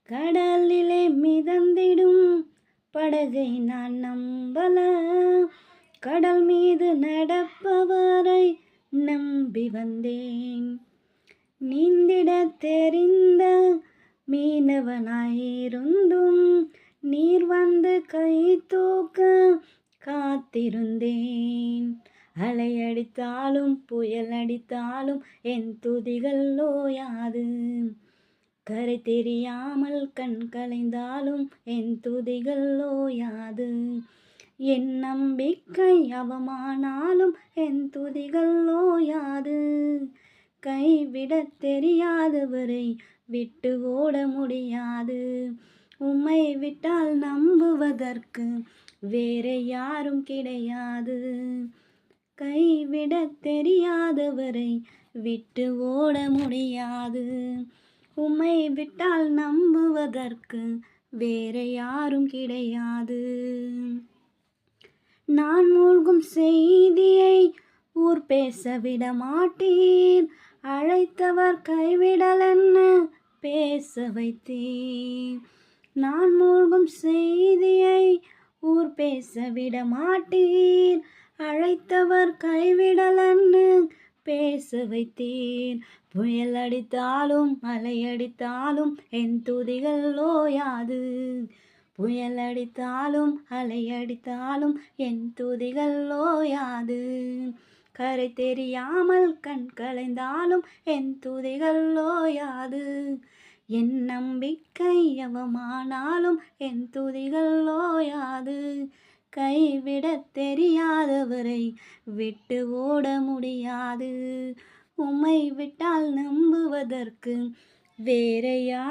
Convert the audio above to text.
கடலிலே மிதந்திடும் படகை நான் நம்பல, கடல் மீது நடப்பவரை நம்பி வந்தேன். நீந்திட தெரிந்த மீனவனாயிருந்தும் நீர் வந்து கை தூக்க காத்திருந்தேன். அலையடித்தாலும் புயல் அடித்தாலும் என் துதிகள் ஓயாது. கரை தெரியாமல் கண் கலைந்தாலும் என் துதிகள் ஓயாது. என் நம்பிக்கை அவமானாலும் என் துதிகள் ஓயாது. கைவிடத் தெரியாதவரை விட்டு ஓட முடியாது. உம்மை விட்டால் நம்புவதற்கு வேற யாரும் கிடையாது. கைவிடத் தெரியாதவரை விட்டு ஓட முடியாது. உம்மை விட்டால் நம்புவதற்கு வேற யாரும் கிடையாது. நான் மூழ்கும் செய்தியை ஊர் பேச விட மாட்டீர், அழைத்தவர் கைவிடலென்ன பேச வைத்தீர். நான் மூழ்கும் செய்தியை ஊர் பேச விட மாட்டீர், அழைத்தவர் கைவிடலென்ன பேச வைத்தீர். புயல் அடித்தாலும் அலை அடித்தாலும் என் துதிகள் ஓயாது. புயல் அடித்தாலும் அலை அடித்தாலும் என் துதிகள் ஓயாது. கரை தெரியாமல் கண் கலைந்தாலும் என் துதிகள் ஓயாது. என் நம்பிக்கை அவமானாலும் என் துதிகள் ஓயாது. கைவிடத் தெரியாதவரை விட்டு ஓட முடியாது. உம்மை விட்டால் நம்புவதற்கு வேற யார்